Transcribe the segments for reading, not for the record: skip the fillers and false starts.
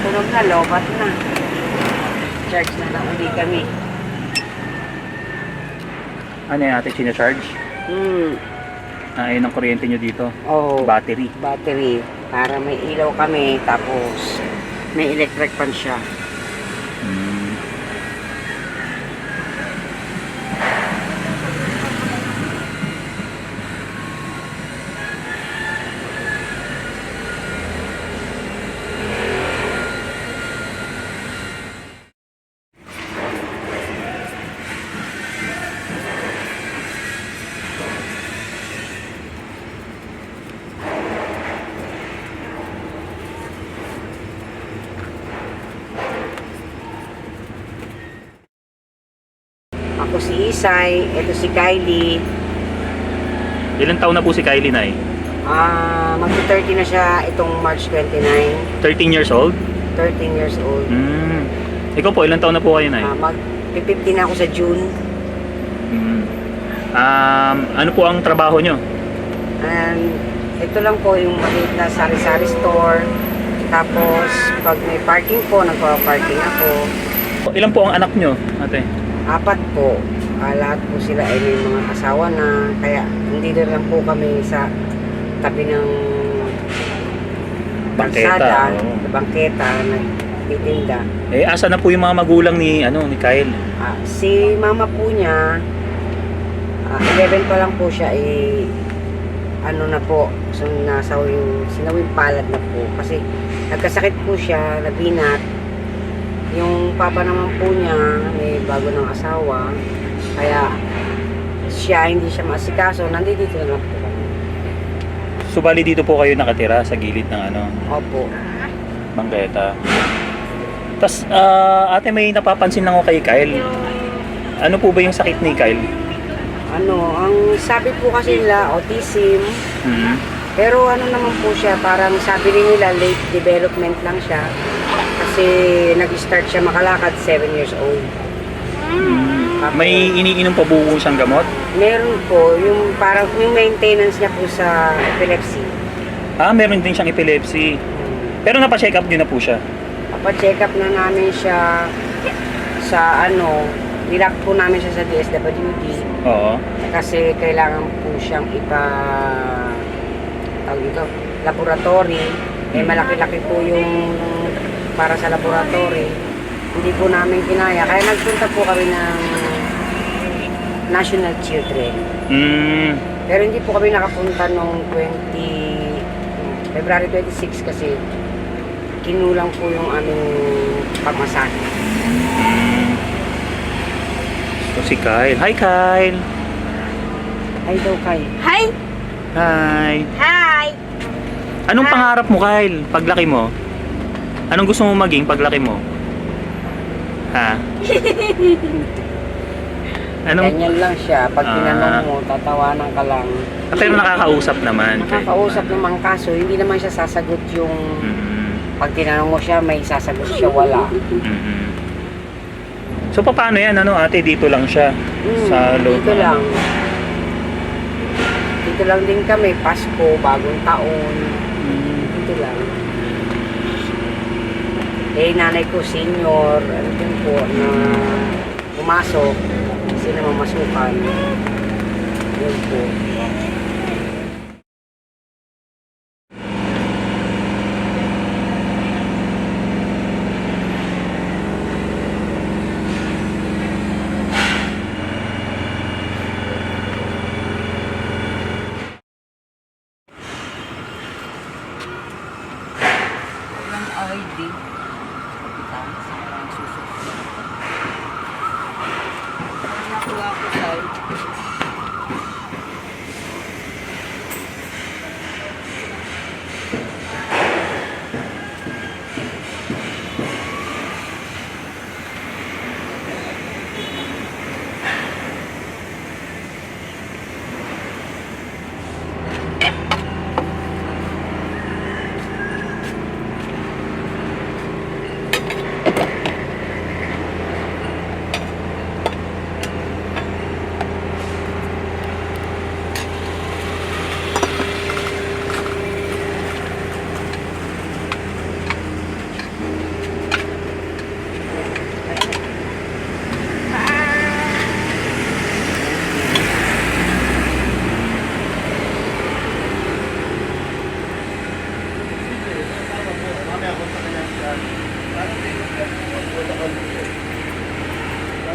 Tunog na, lobat na. Charge na lang uli kami. Ano yung ate sinacharge? Ayun ang kuryente nyo dito. Oh, Battery. battery. Para may ilaw kami, tapos may electric fan siya. Ako si Isay, ito si Kylie. Ilang taon na po si Kylie, Nay? Mag-30 na siya itong March 29. 13 years old? 13 years old. Ikaw po, ilang taon na po kayo, Nay? Mag-15 na ako sa June. Ano po ang trabaho nyo? And ito lang po yung maliit na sari-sari store. Tapos pag may parking po, nagpa-parking ako. Ilan po ang anak nyo, ate? 4 po. Lahat po sila ay may mga asawa na. Kaya hindi na lang po kami sa tabi ng Bangketa. Sa bangketa nagtitinda. Asa na po yung mga magulang ni Kyle? Si mama po niya, 11 pa lang po siya, na po, so sinawing palad na po. Kasi nagkasakit po siya, nabinat. Yung papa naman po niya, may bago ng asawa. Kaya hindi siya maasikaso, nandito na lang po kami. So bali dito po kayo nakatira sa gilid ng Opo. Bangketa. Tas ate, may napapansin lang ako kay Kyle. Ano po ba yung sakit ni Kyle? Ang sabi po kasi nila, autism. Pero naman po siya, parang sabi rin nila, late development lang siya. Kasi nag-start siya makalakad, 7 years old. May iniinom pa po siyang gamot? Meron po, yung parang yung maintenance niya po sa epilepsy. Meron din siyang epilepsy. Pero napa-check up din na po siya? Napa-check up na namin siya sa nilak po namin siya sa DSWD. Oo. Kasi kailangan po siyang laboratory. Malaki-laki po yung para sa laboratory. Hindi po namin kinaya. Kaya nagpunta po kami ng National Children. Pero hindi po kami nakapunta noong February 26 kasi kinulang po yung aming pamasahe. So si Kyle. Hi, Kyle! Hi daw, Kyle. Hi! Hi! Hi! Anong pangarap mo, Kyle, paglaki mo? Anong gusto mo maging paglaki mo? Ha? Ganyan lang siya. Pag tinanong mo, tatawanan ka lang. Pero nakakausap naman. Nakakausap naman, kaso hindi naman siya sasagot yung pag tinanong mo siya, may sasagot siya, wala. So paano yan? Ate, dito lang siya? Sa loob dito lang. Dito lang din kami, Pasko, bagong taon. Dito lang. Nanay ko senior, din po, na pumasok, kasi namamasukan. Yun po. ID. Nakuha ko tayo.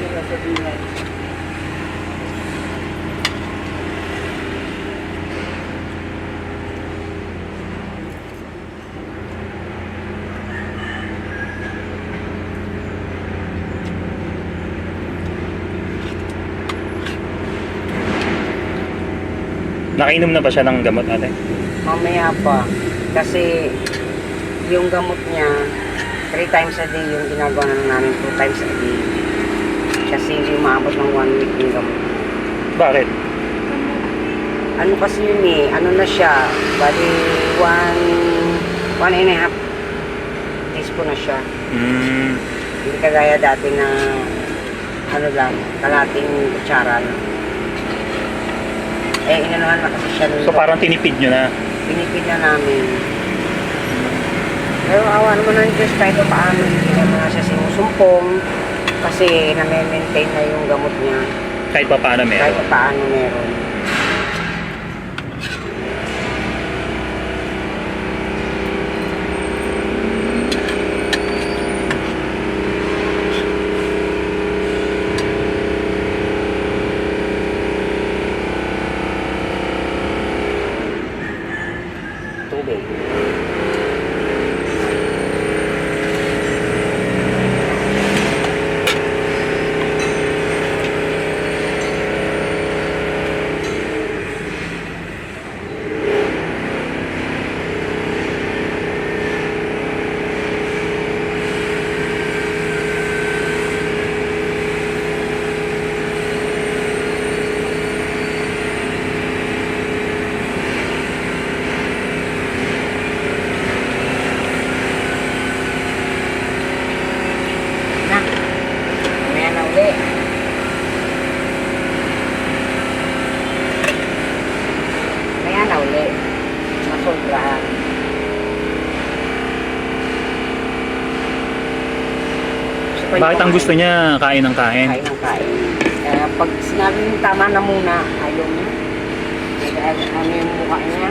nila sa dinay. Nakainom na ba siya ng gamot ate? Mamaya pa. Kasi yung gamot niya, 3 times a day yung ginagawa na namin, 2 times a day. Kasi hindi umaabot ng 1 week yung gamot. Bakit? Ano kasi yun eh, ano na siya, bali 1.5 teaspoon na siya. Hmm. Hindi kagaya dati na ano lang, kalating kutsara lang. Eh, inanuhan na kasi siya nung So parang tinipid nyo na. pinipid na namin. Pero awa naman ng Diyos kahit paano hindi naman na siya sinusumpong kasi na-maintain na yung gamot niya Kahit pa paano kahit meron. paano meron. Tubig. Na. Mamaya na uli. Mamaya na uli. Masobrahan. Bakit ang gusto niya kain ng kain? Kain ng kain. Kaya pag sinabi yung tama na muna, ayaw niya. Dahil ano yung mukha niya.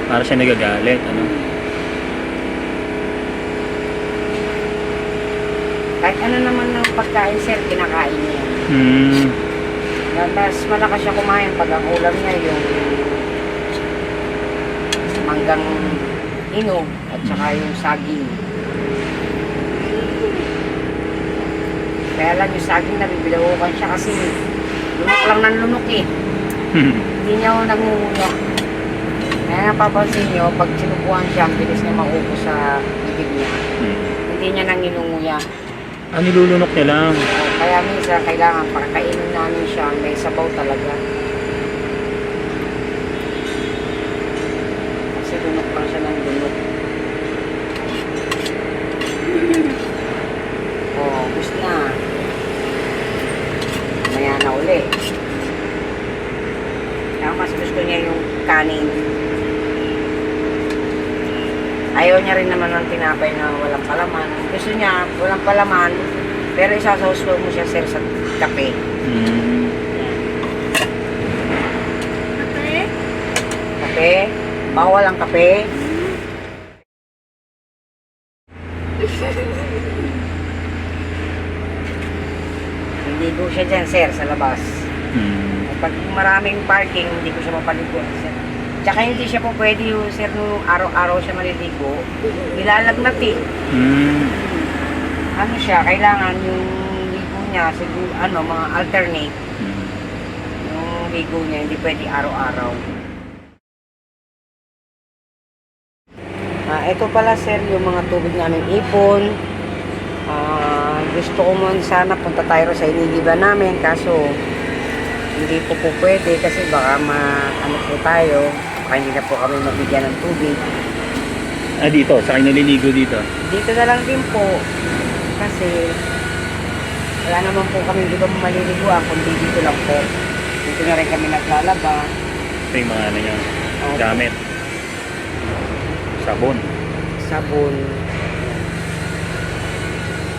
Para siya nagagalit, ano? Kahit ano naman ng pagkain, sir, kinakain niya. Hmm. Tapos malakas siya kumain pag ang ulam niya yung manggang hinog at saka yung saging. Kaya lang yung saging nabibilahukan siya kasi lunok lang ng lunok eh. Hindi niya ako nangunguya. Kaya napapansin niyo, pag sinubuhan siya, ang bilis niya maubos sa bibig niya. Hindi niya nanginunguya. Ah, nilulunok niya lang. Kaya minsan kailangan pakakainin namin siya, may sabaw talaga. Kasi lunok lang siya ng lunok. Oh, gusto na. Maya na uli. Kaya mas gusto niya yung kanin. Ayaw niya rin naman ng tinapay na walang palaman. Gusto niya walang palaman, pero isasawsaw mo siya, sir, sa kape. Hmm. Kape? Bawal ang kape? Naligo siya dyan, sir, sa labas. Hmm. Pag maraming parking, hindi ko siya mapaligo, sir. Tsaka hindi siya po pwede yung, sir, nung araw-araw siya maliligo. Ilalagnat eh. Hmm. Ano siya, kailangan yung ligo niya, siguro, ano, mga alternate. Hmm. Yung ligo niya, hindi pwede araw-araw. Ito pala, sir, yung mga tubig namin ipon. Gusto ko man sana punta tayo sa inigiba namin, kaso hindi po pwede kasi baka ano po tayo, baka hindi na po kami mabigyan ng tubig. Ah, dito? Sa kayo naliligo dito? Dito na lang din po kasi wala naman po kami ibang maliliguan kundi dito lang po. Dito na rin kami naglalaba. Ito yung mga ano niya, Opo. gamit. Sabon. Sabon.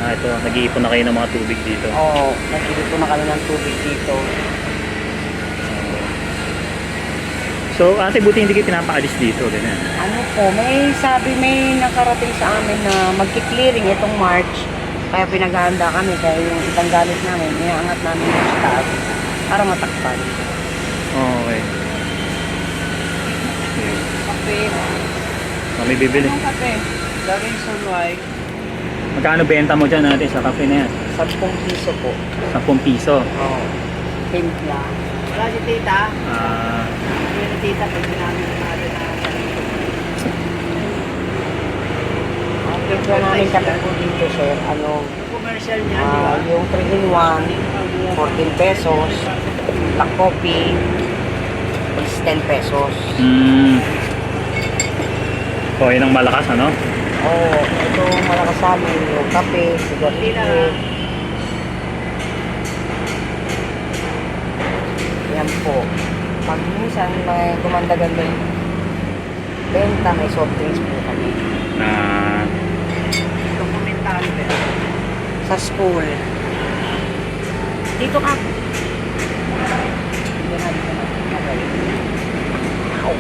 Ah, ito. Nag-iipon na kayo ng mga tubig dito. Oo, nagbili po na kami ng tubig dito. So, ate, buti hindi kayo pinapaalis dito. Ganyan. Ano po, may nakarating sa amin na magki-clearing itong March. Kaya pinaghahanda kami, kaya yung ibang gamit namin, inaangat namin yung sa taas para matakpan. Okay. Okay. Kape. Kami bibili. Anong kape? The reason why, Magkano benta mo dyan natin sa kape na yan? 10 piso po. 10 piso. Oo. Timpla. Wala si tita. Ah, Wala si tita, pag namin na ang timpla namin kape po dito, sir, ano, Commercial niya, yung 3-in-1, 14 pesos. Black coffee is 10 pesos. So, yun ang malakas, ano? Oo, ito malakas sa amin, yung kape, sigarilyo. Yan po. Pag minsan may gumanda-ganda yung benta, may soft drinks po kami. Ah, dokumentary. Sa school. Dito ka. Dito na, dito na. Okay. Ow.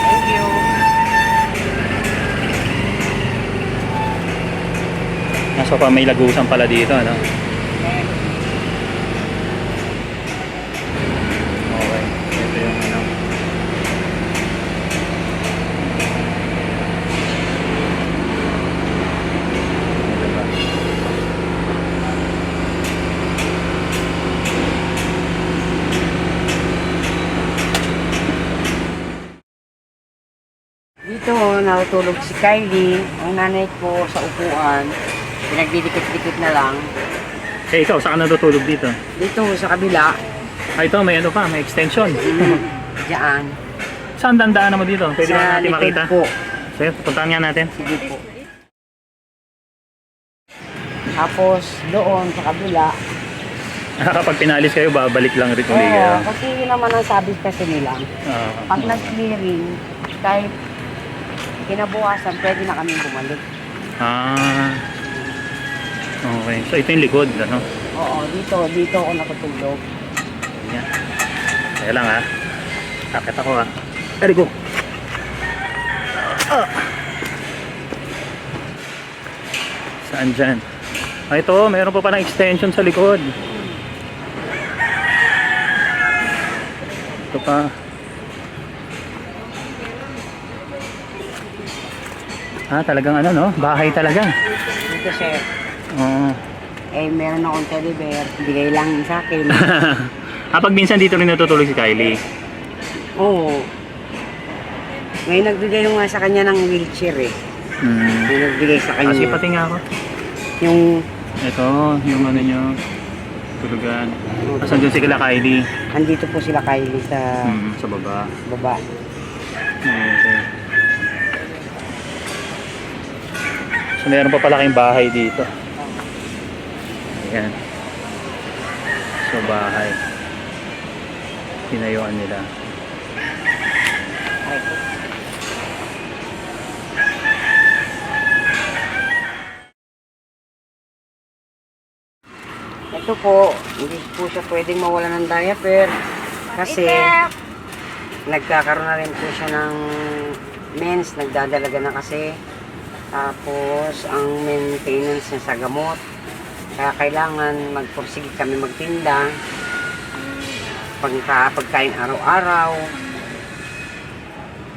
Thank you. so pa may lagusan pala dito, ano? Okay. Ito yung ano. Ito ba? Dito, natutulog si Kylie. Ang nanay ko sa upuan. Pinagdidikit-dikit na lang. Eh, ikaw, saan ka natutulog dito? Dito, sa kabila. Ah, ito, may ano pa, may extension. Diyan. Saan dandaan mo dito? Pwede ba Sa natin likod makita? po. Sige, puntahan nga natin. Sige po. Tapos, doon, sa kabila. Kapag pinalis kayo, babalik lang rin ulit kayo. Oo, kasi yun naman ang sabi kasi nila. Ah, Pag nag-clearing, kahit kinabukasan, pwede na kami bumalik. ah, okay. So, ito yung likod, ano? Oo, dito ako nakatulog. Yan. Kaya lang, ha? Akit ako, ha? There go. Ah. Saan dyan? Ah, ito, meron pa ng extension sa likod. Ito pa. Ah, talagang ano, no? Bahay talaga. Dito, sir. Oo. Eh, meron akong teddy bear. Bigay lang sa akin. Pag minsan dito rin natutulog si Kylie. Oo. Ngayon nagbigay nga sa kanya ng wheelchair eh. May nagbigay sa kanya. Kasi pati nga ako. Yung, Ito, yung ano nyo, tulugan. Asan doon si kila Kylie? andito po sila Kylie sa Sa baba. baba. Okay. So meron pa pala kayong bahay dito. Ayan. So bahay. Tinayuan nila. Ay, ito po, hindi po siya pwedeng mawala ng diaper kasi nagkakaroon na rin po siya ng mens, nagdadalaga na kasi. Tapos, ang maintenance niya sa gamot. Kaya kailangan magpursige kami magtinda. Pagkain araw-araw.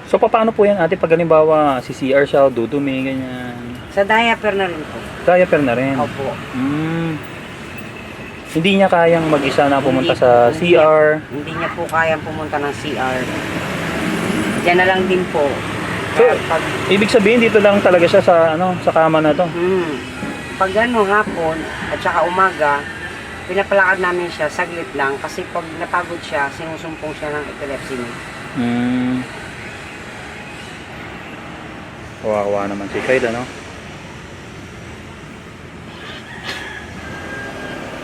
So paano po yan ate pag halimbawa si CR siya, dudumi, ganyan? Sa diaper na rin po. Diaper na rin? Opo. Hindi niya kayang mag-isa na pumunta sa CR? Hindi niya po kayang pumunta ng CR. Diyan na lang din po. So, ibig sabihin dito lang talaga siya sa ano, sa kama na to. Pag ano hapon at saka umaga, pinapalakad namin siya saglit lang kasi pag napagod siya, sinusumpong siya ng epilepsy niya. Kawawa naman si Kyle, ano?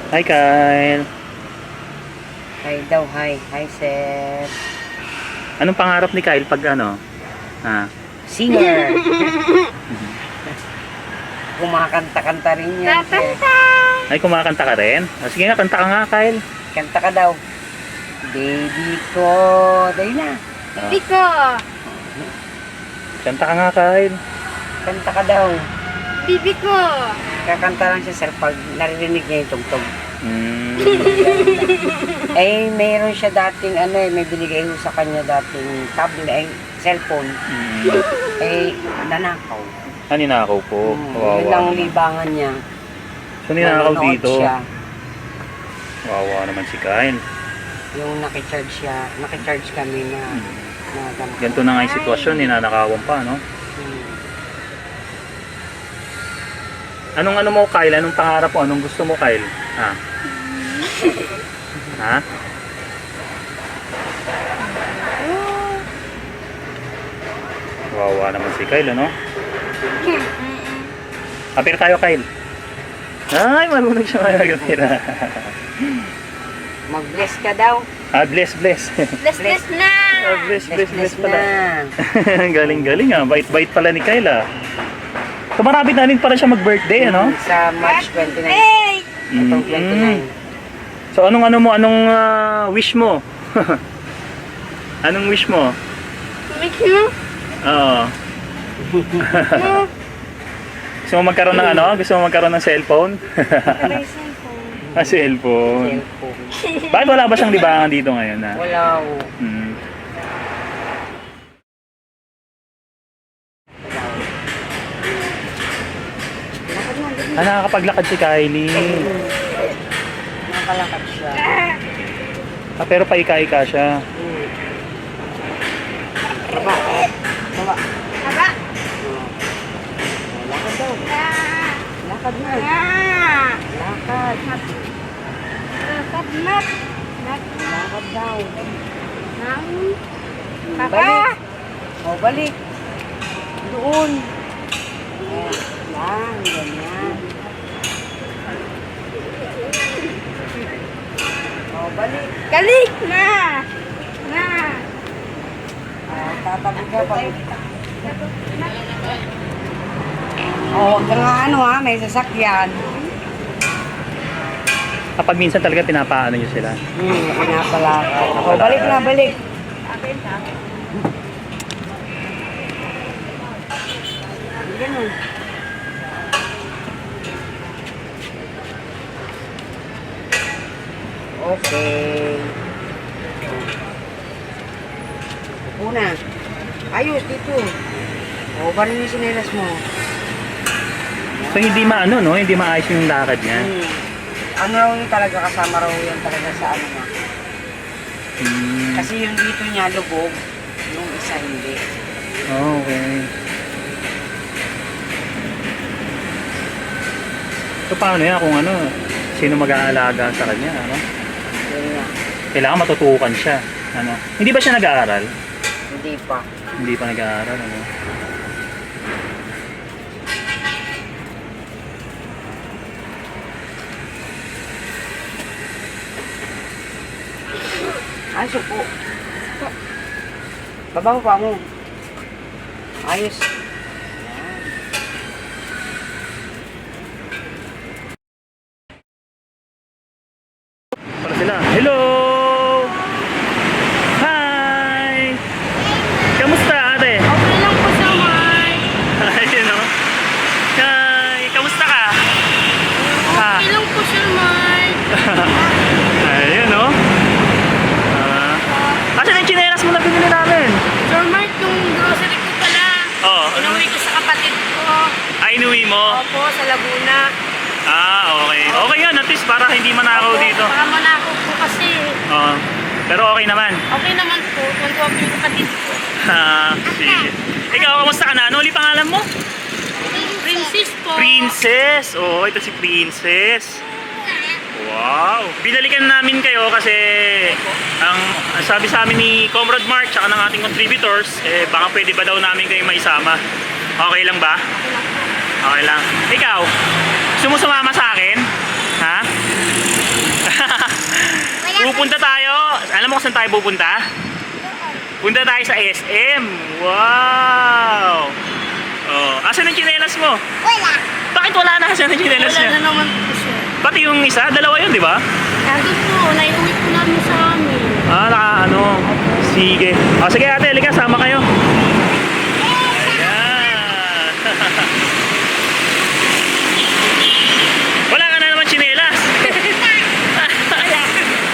Hi Kyle! Hi daw, hi. Hi, sir. Anong pangarap ni Kyle pag ano? Singer. Kumakanta-kanta rin yan, sir. Ay, kumakanta ka rin? Sige nga, kanta ka nga Kyle. Kanta ka daw. Baby ko. Dahil na. Bibi ko. Kanta ka nga, Kyle. Kanta ka daw. Bibi ko. Kakanta lang siya sir pag naririnig niya yung tugtog. Mm. Eh, mayroon siya dating may binigay ho sa kanya dating tablet, cellphone. Eh, nanakaw. Ninakaw po. Yun ang libangan niya. So, ninakaw Nanonood dito. siya. Wawa naman si Kyle. Yung nakicharge kami na gamit. Ganito na nga yung sitwasyon, ninanakawan pa, no? Anong mo, Kyle? Anong pangarap mo? Anong gusto mo, Kyle? Ha? Ha? Wawa naman si Kyle, ano? Apir tayo, Kyle. Ay, marunong siya mag-apira. Mag-bless ka daw. Bless. Bless na. Bless pala. Galing-galing ah. Bait-bait pala ni Kyle ah. So marami na rin pala siya mag-birthday, ano? Sa March 29. Hey. Itong 29. So anong wish mo? Anong wish mo? Wish mo? Oo. Gusto mo magkaroon ng Gusto mo magkaroon ng cellphone? Cellphone. Cellphone. Bakit wala ba siyang libangan dito ngayon na? Wala ho. Nakakapaglakad si Kylie. Nakalakad siya. Pero paika-ika siya. Baba. Haba. Lakad daw. Lakad na. Lakad. Lakad daw. Balik. Balik. Doon. Yan, ganyan. Balik. Galik na. Tatabi ka pa. Huwag ka nga may sasakyan. Kapag minsan talaga pinapaano niyo sila. Pinapalakad. Balik na, balik. Ganun. Okay. Upo na. Ayos dito. O, paano yung sinelas mo? So hindi hindi maayos yung lakad niya. Ano raw yung talaga kasama raw yan talaga sa niya. Kasi yung dito niya lubog, yung isa hindi. Okay. So paano yan kung sino mag-aalaga sa kanya, Yun nga. Kailangan matutukan siya, Hindi ba siya nag-aaral? Hindi pa. Hindi pa nag-aaral, Ay, supo. Baba mo pa mo. Ayos. Para sila. Hello! Hi! Kamusta, ate? Okay lang po sa Mike. Ayun, Hi! Kamusta ka? Okay lang po sa Mike. Ayun, Asan yung chineras mo na binili namin? Sir Mike, yung grocery ko pala. Oo. Inuwi ko sa kapatid ko. Inuwi mo? Opo, sa Laguna. Okay. Okay yan, at least para hindi manakaw Opo, dito. baka manakaw po kasi. Oo. Pero okay naman. Okay naman po. Tuwan-tuwa po yung kapatid ko. Sige. Ikaw, kamusta ka na? Ano ulit pangalan mo? Princess po. Princess. Oo, ito si Princess. Wow. Binalikan namin kayo kasi ang sabi sa amin ni Comrade Mark tsaka ng ating contributors, baka pwede ba daw namin kayo maisama. Okay lang ba? Okay lang. Ikaw, gusto mo sumama sa akin? Ha? Pupunta tayo. Alam mo kung saan tayo pupunta? Punta tayo sa SM. Wow! Asan ang chinelas mo? Wala. Bakit wala na? Asan ang chinelas Wala niya? na naman po siya. Pati yung isa, dalawa yun, di ba? Nandun po, naiuwi po namin sa amin. Si Sige. O, sige ate, halika, sama kayo. Ayan. Wala ka na naman tsinelas.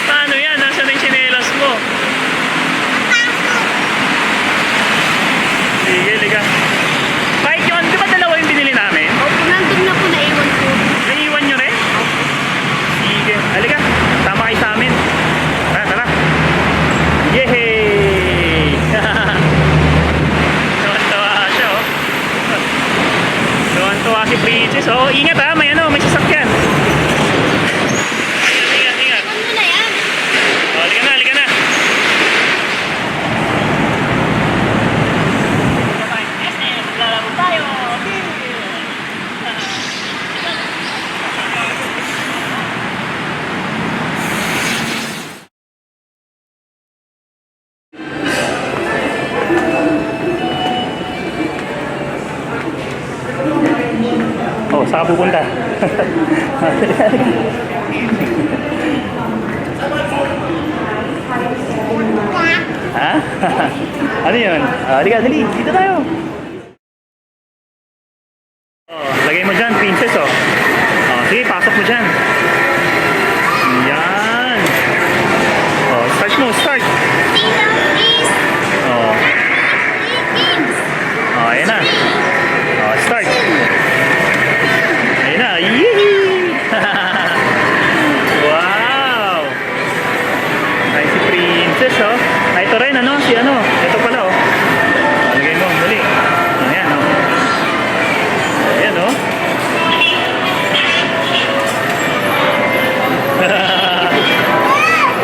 Paano yan? Nasaan na yung tsinelas mo? Sige, halika. Kahit yun, di ba dalawa yung binili namin? Opo, nandun na po naiwan po. Naiwan nyo rin? Sige. Halika. Tama kayo sa amin. Tara, tara. Yehey! Tuwan-tuwa siya, oh. Tuwan-tuwa si Princess. Oh, ingat ha. May ano, may sasakyan. Ingat, ingat, ingat. Ano na yan? Oh, halika na, halika na. Lalaro tayo. Oh, saan ka pupunta? Ha? Ano yun? Halika, dali. Dito tayo. Oh, lagay mo dyan, princess, oh. Oh, sige, pasok mo dyan. Yan. Oh, start mo, start. Tita, please. Oh, Please. oh, ayan na. Oh, start. Ayan na. Yee! Wow! Ay, si princess, oh. Ay, ito rin, ano? Si ano? Ito pala, oh. Lagay mo, dali. Ayan, oh. Ayan, oh.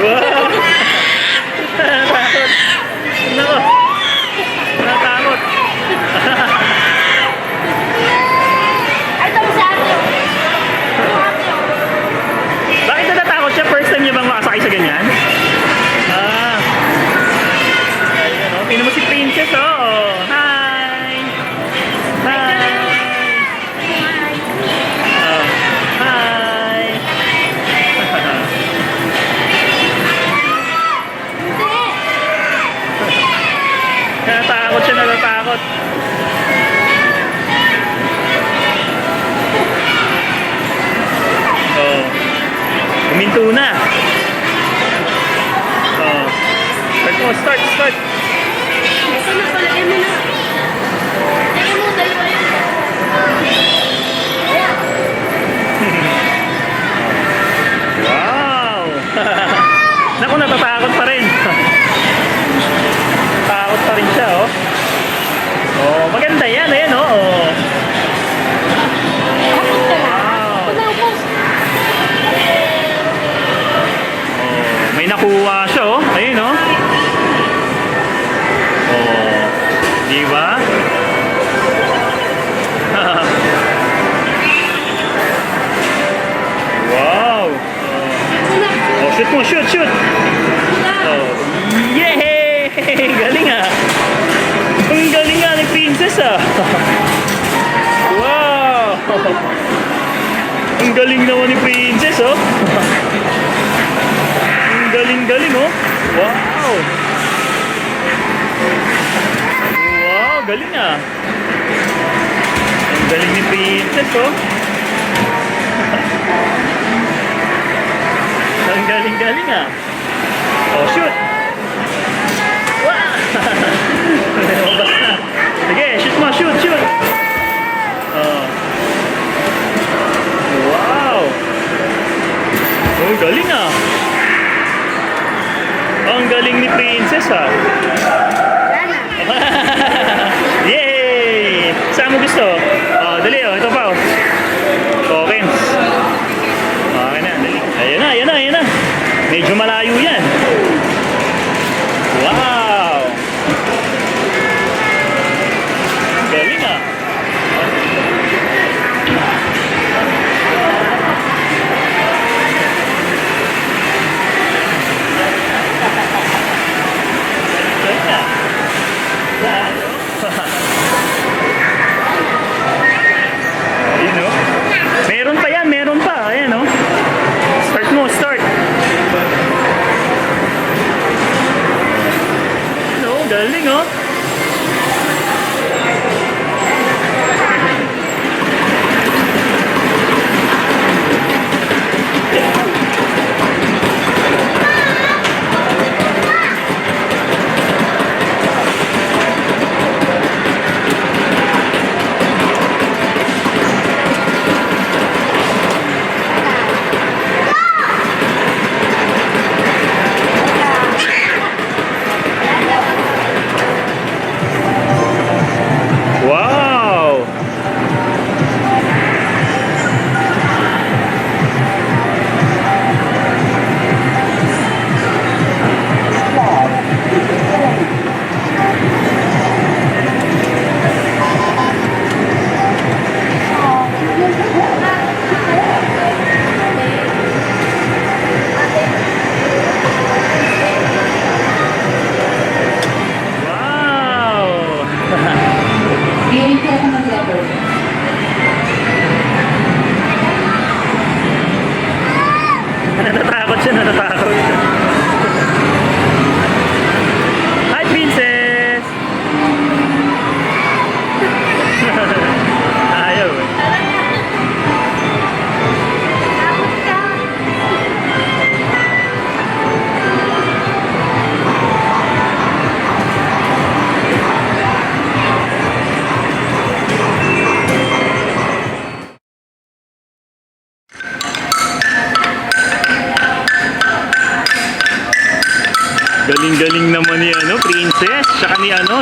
Wow! Natakot. Nako. Natakot. Ay, ito sa akin. Bakit natatakot siya? First time niya bang makasakay sa ganyan? Ah. Ayan, oh. Tingnan mo si Princess, oh. Hi! Hi! Oh. Hi! Natatakot siya, natatakot. Oh. Huminto na. Oh. Start mo, start, start. Ito na pala, mo na. Lagyan mo, dalawa yun. Ayan. Wow! Naku, natatakot pa rin. Takot pa rin siya, oh. Oh, maganda yan, ayan, oh. Oh. Wow! Ito na ako. Oh, may nakuha siya, oh. Ayun, oh. Oh. Di ba? Wow! Oh, shoot mo, shoot, shoot! Oh. Yay! Galing ah! Ang galing nga ni Princess ah! Wow! Ang galing naman ni Princess oh! Ang galing-galing oh! Wow! Wow! Galing ah! Ang galing ni Princess oh! Ang galing-galing ah! Oh, shoot! Wow! Lumabas na. Sige, shoot mo, shoot, shoot! Oh. Wow! Oh, galing ah! Ang galing ni Princess ah! Wala na. Yay! Saan mo gusto? Oh, dali oh, ito pa oh. Tokens. Okay na, dali. Ayan na, ayan na, ayan na. Medyo malayo yan. Wow!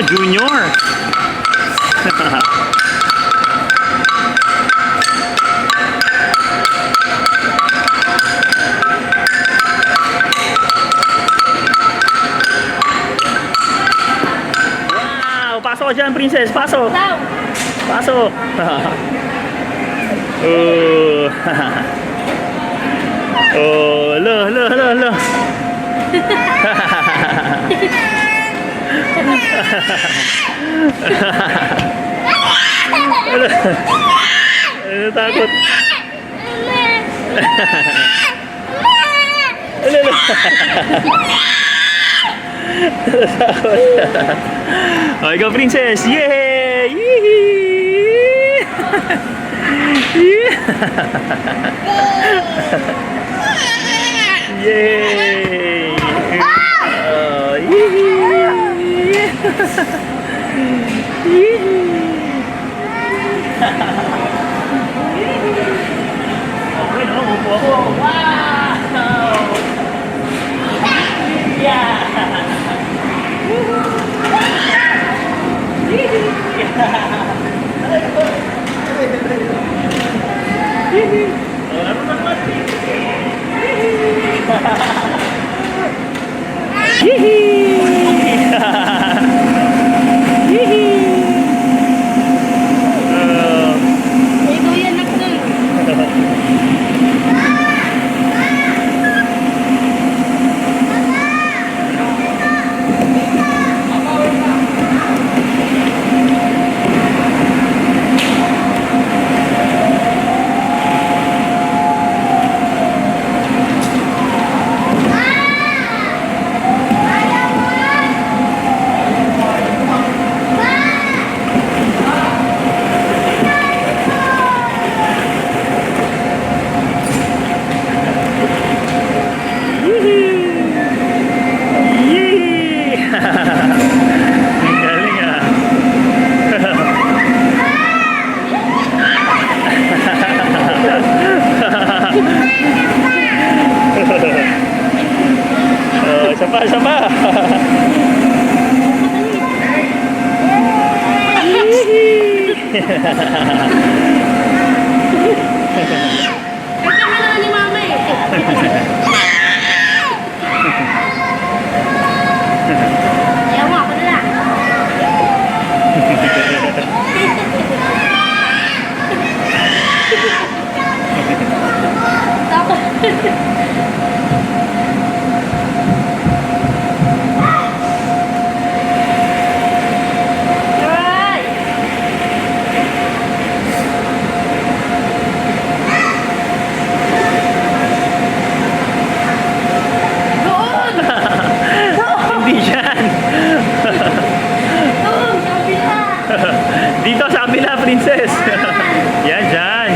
Junior. Wow, pasok ka dyan, princess. Pasok. Daw. Pasok. Oh. Oh, lo. Ano takot? Ano? Takot. Oh, ikaw princess. Yay! Yee! Yay! Oh, yee! Okay, no? Upo ako. Wow! Yeah! May duyan na doon. Galing ah. Oh, isa pa. Kaya naman ni mama eh. Ayaw mo, ako na lang. Tapos. Ay! Doon! Hindi yan. Doon! Sa kabila! Dito sa kabila, princess. Yan, dyan.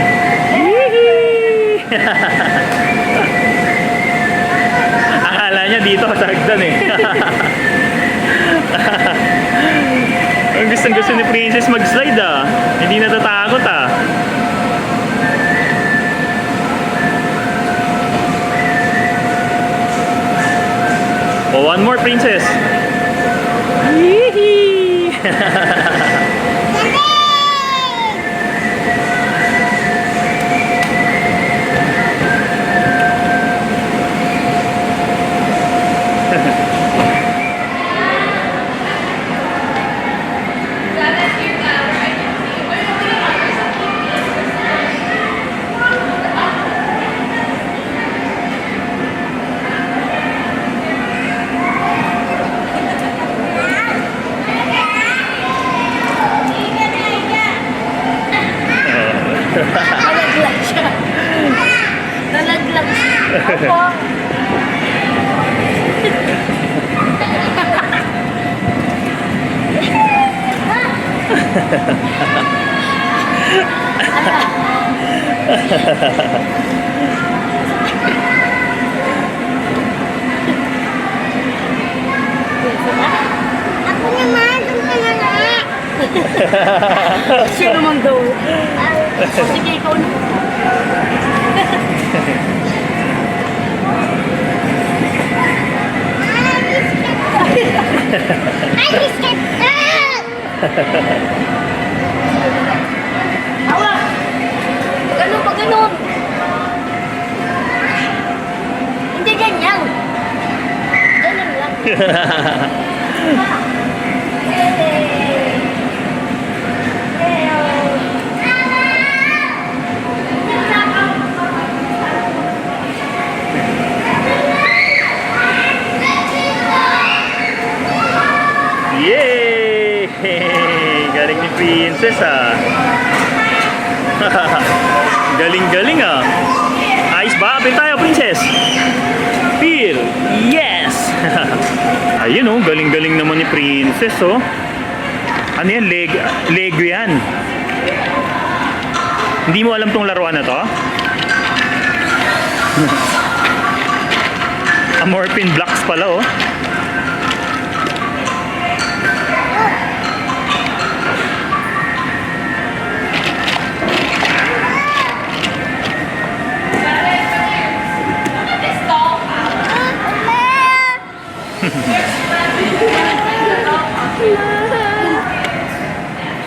Akala niya dito sa hagdan eh. Ang gusto ni princess mag-slide ah. Hindi natatakot ah. Oh, one more princess. Yee-hee. Nalaglag siya. Nalaglag siya. Opo. Ako naman, doon ka na nga. Siya naman daw. O, sige, ikaw na. Ay, biscuit! Ganun pa ganun. Hindi ganyan. Ganun lang. Yay! Galing ni Princess ah. Galing-galing ah. Ayos ba? Apil tayo, Princess. Feel. Yes! Ayun oh, galing-galing naman ni Princess oh. Ano yan? Lego yan. Hindi mo alam tong laruan na to? Amorphine blocks pala oh.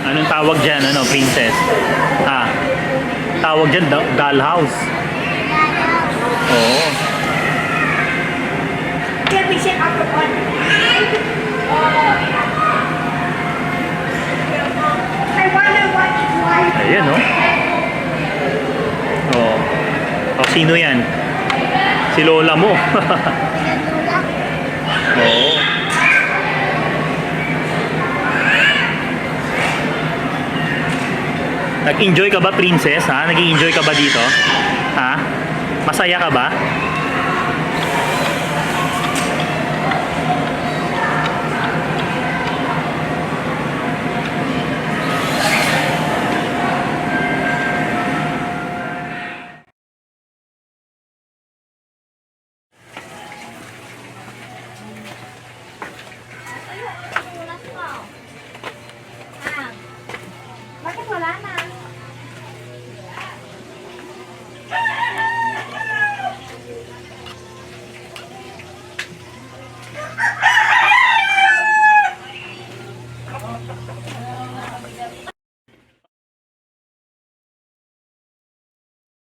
Anong tawag dyan, ano, Princess? Ha? Tawag dyan, dollhouse. Oo. Ayan, no? Oo. O, sino yan? Si Lola mo. Oo. Nag-enjoy ka ba, Princess? Ha? Nag-enjoy ka ba dito? Ha? Masaya ka ba? Bakit wala na?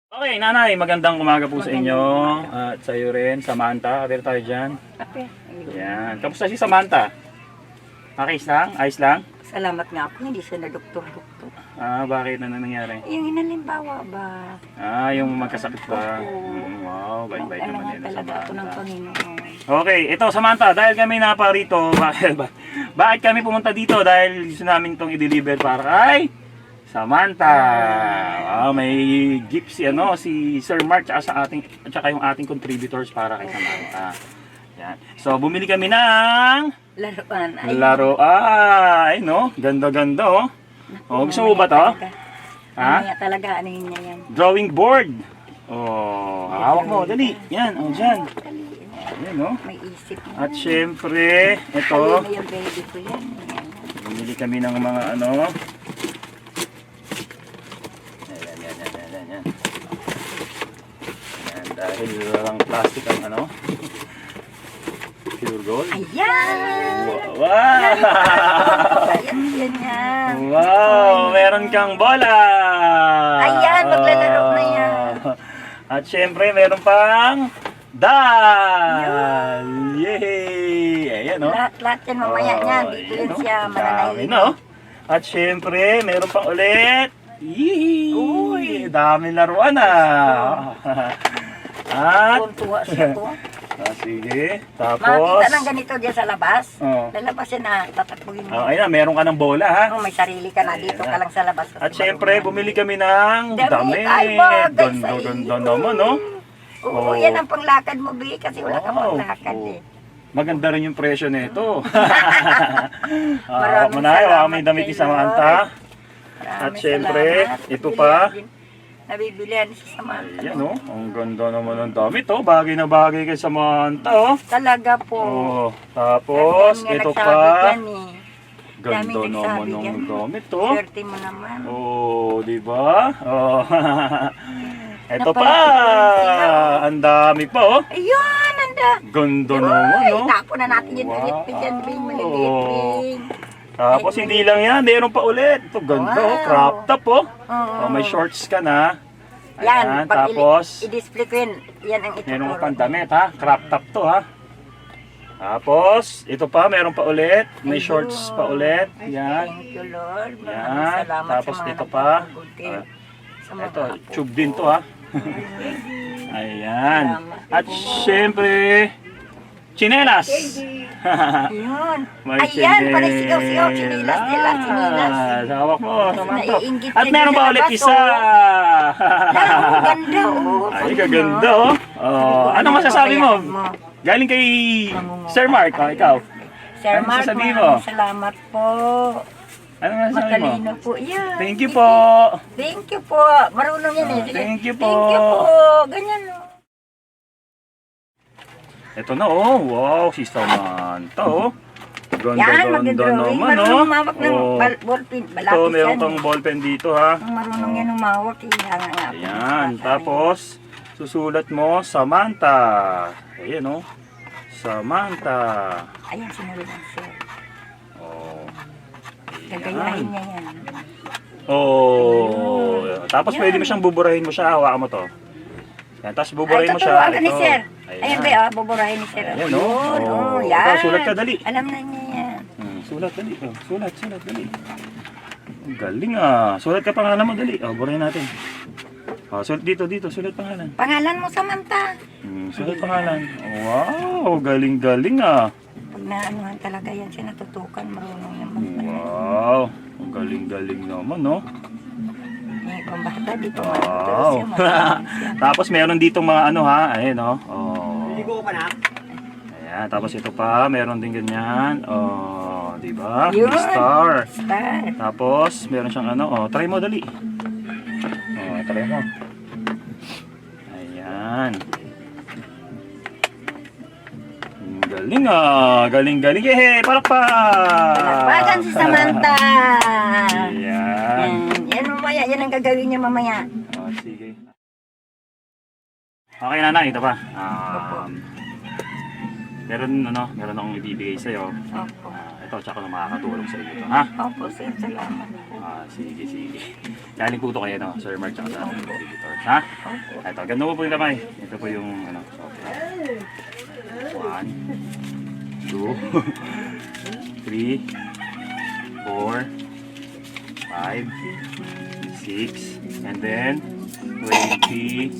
Okay, nanay, magandang umaga po sa inyo. At sa iyo rin, Samantha. Kapit tayo dyan. Yan. Kamusta si Samantha? Okay lang? Ayos lang? Salamat nga ako, hindi siya na doktor-doktor. Bakit? Ano nangyari? Yung inalimbawa ba? Yung magkasakit ba? Oo. Wow, bait-bait Ano naman nga yun sa talaga ako ng Samantha. Panginoon. Okay, ito Samantha, dahil kami naparito, bakit kami pumunta dito? Dahil gusto namin itong i-deliver para kay Samantha. Wow, may gift si si Sir Mark at saka yung ating contributors para kay Samantha. Yan. So bumili kami ng Laruan. laruan. No? Ganda-ganda oh. Oh, gusto mo ba to? Ha? Mamaya talaga, ano yun niya yan? Drawing board. Oh, hawak mo, dali. Yan, oh dyan. Ayan, no? May isip na. At syempre, ito, Ayun na yung baby ko yan. bumili kami ng mga ano. Yan. Yan, dahil lang plastic ang ano. Pure gold. Ayan! Wow! Ayan, yan. Wow! Meron kang bola! Ayan, maglalaro na yan. At syempre, meron pang dal! Yay! Ayan, no? Lahat yan mamaya niyan. Dito ayan, yun no? siya, Dami, mananayin. no? At syempre, meron pang ulit. Yee! Uy! Dami laruan ah! At, Tuwa siya po. sige. Tapos, Makakita ng ganito dyan sa labas. Oo. Lalabas yan na, tatakbuhin mo. ayun na, meron ka ng bola ha. May sarili ka na dito ka lang sa labas. At syempre, bumili kami ng Damit. damit. Ay, bagay sa Ganda iyo. naman, no? Oo, Oo. yan ang panglakad mo, Bi, kasi wala ka Wow. panglakad Oo. eh. Maganda rin yung presyo nito. Maraming Manayo, salamat may damit ni sa iyo. Samantha. Maraming At syempre, salamat. ito pa. Nabibilihan si Samantha. Ayan, no? Ang ganda naman ng damit, oh. Bagay na bagay kay Samantha, oh. Talaga po. Oh, tapos, Dami nga ito nagsabi pa. dyan eh. Ganda Daming naman nagsabi ng dyan. damit, oh. Swerte mo naman. Oh, di ba? Oh. Ito pa. Napalaki sila, oh. Ang dami pa, oh. Ayun, anda. Ganda naman, Ay, no? tapo na natin yung ulit pa dyan, Bing. Maliliit, Bing. Tapos hindi lang yan, meron pa ulit. Ito ganda oh, Wow. crop top oh. Oo. Oh, may shorts ka na. Yan, Ayan, pag tapos i-display ko yan, yan ang ituturo. meron pang damit ha, crop top to ha. Tapos, ito pa, meron pa ulit. May shorts pa ulit. Yan. Thank you, Lord. Yan. Maraming salamat Tapos sa mga ito pa. nagpapabuti. Sa mga Ito, apo tube ko. din to ha. Ayan. At syempre, chinelas. Yun. May Ayan, pala sigaw-sigaw. Sinilas nila, sinilas. Hawak mo, Samantha. Naiinggit At din meron sa pa ulit labas, isa. Ang ganda, oh. Ay, kaganda oh. Oh, ano masasabi mo? Galing kay Sir Mark, oh, ikaw. Sir Ano Mark, sasabihin mo? maraming salamat po. Ano masasabi mo? Matalino po yan. Thank you po. Thank you po. Marunong yan eh. Thank you po. Thank you po. Ganyan oh. Ito na oh. Wow, si Samantha oh. Yan, Ganda-ganda magdodrawing. naman Marunong oh. humawak ng Oh. ballpen. Ito, Balapis meron yan. kang ballpen dito ha. Ang marunong yan humawak. Ihangan nga po. Ayan, tapos susulat mo Samantha. Ayan oh. Samantha. Ayan, sinulit ng sir. Oh. Gagayahin niya yan. Oh. Tapos Yan. pwede mo siyang buburahin mo siya. Hawakan mo to. Yan, tapos buburahin mo siya. tuturuan ka ni Ito. sir. Ayan ba, buburahin ni sir. Ayan oh. Yun, Oh. yan. Ikaw, sulat ka dali. Alam na niya yan. Sulat dali. Oh, sulat dali. Ang galing ah. Sulat ka pangalan mo dali. Oh, burahin natin. Oh, sulat dito, sulat pangalan. Pangalan mo, Samantha. Sulat pangalan. Wow, galing ah. Pag naanuhan talaga yan siya natutukan, marunong naman. Wow, ang galing naman no. Eh, kung bata, dito Wow. matuturo siya. marunong siya. Tapos meron dito mga ano ha, ayun oh. Oh. Ayan, tapos ito pa, meron din ganyan. Oh, di ba? Yun. May star. Star. Tapos meron siyang ano, oh, try mo dali. Oh, try mo. Ayan. Ang galing ah, galing. Hehe, palakpak. Palakpakan si Samantha. Ayan. Yan mamaya, yan ang gagawin niya mamaya. Oh, sige. Okay nanay, ito pa. Meron akong ibibigay sa iyo. Opo. Ito, tsaka na makakatulong sa iyo ito, ha? Opo, sir. Salamat po. Sige. Galing po ito kayo, no? Sir Mark, tsaka sa ating editors, ha? Opo. Ito, ganda po yung kamay. Ito po yung, ano, software. 1, 2, 3, 4, 5, 6, and then 20,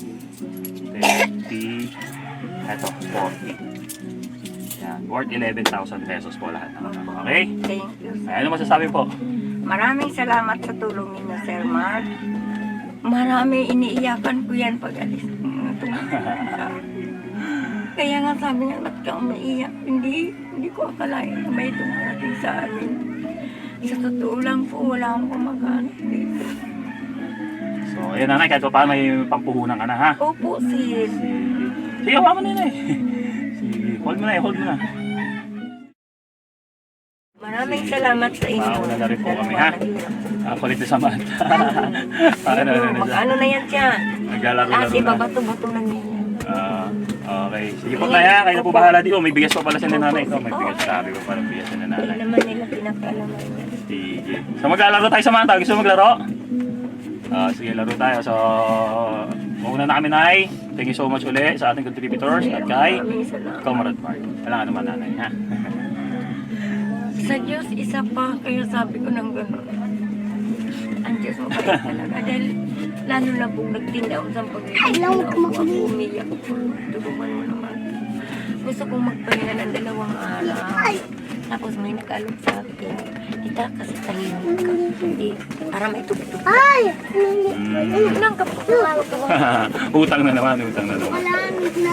30, eto, 40. Yan, worth 11,000 pesos po lahat. Okay? Thank you, sir. Ano masasabi po? Maraming salamat sa tulong ninyo, Sir Mark. Marami iniiyakan ko yan pag alis. Kaya nga sabi niya, ba't ka umiiyak? Hindi ko akalain na may dumarating sa akin. Sa totoo lang po, wala akong kumagana dito. So, ayun nanay, kahit pa paano may pampuhunan ka na, ha? Opo, sis. Sige, hawa mo na yun eh. Sige, hold mo na. Maraming salamat sa inyo. Mauna na rin po kami, ha? Kulit na Samantha. Mag-ano na yan siya? Naglalaro-laro Kasi na. babato-bato na niya. Okay. Sige po tayo, kayo na po bahala dito. May bigas pa pala si nanay. Ito, may bigas. Sabi ko parang bigas ni nanay. Hindi naman nila pinakalaman niya. Sige. So maglalaro tayo Samantha. Gusto mo maglaro? Sige, laro tayo. So, mauna na kami nay. Thank you so much ulit sa ating contributors at kay Maraming salamat. Comrade Mark. Kailangan naman nanay, ha? Sa Diyos, isa pa. Kaya sabi ko ng gano'n. Ang Diyos mabait talaga. Dahil lalo na pong nagtinda ako sa pag-ibig. Ako umiyak ko. Tulungan mo naman. Gusto kong magpahinga ng 2 araw. Tapos may nag-alok sa akin. Tita, kasi tahimik ka. Hindi, para may tugtog. Ay! Nang kapag Utang na naman.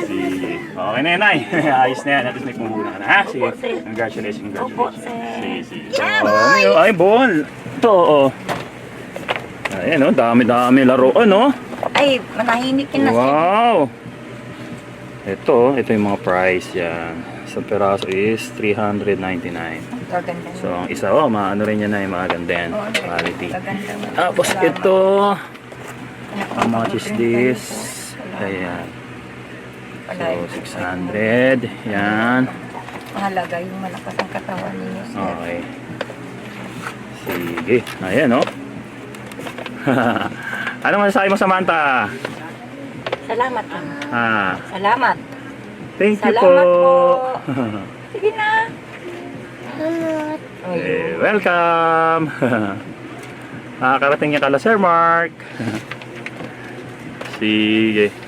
Sige. Okay na yan, nay. Ayos na yan. At least may pumuhunan ka na, ha? Sige. Opo, sir. Congratulations. Opo, sir. Sige. Ay, ball. Ito, oh. Ayan, oh. Dami-dami laruan, oh. Ay, manahimik ka na siya. Wow! Ito yung mga price yan. Isang peraso is 399. Gaganda. So, ang isa, maano rin yan na yung maganda yan. Quality. Gaganda. Tapos ito, how much is this? Ayan. So, 600. Yan. Mahalaga yung malakas ang katawan ninyo, sir. Okay. Sige. Ayan, oh. Anong masasabi mo, Samantha? Salamat lang. Ah, Salamat. thank you Salamat po. po. Sige na. Welcome. Nakakarating niya kala Sir Mark. Sige.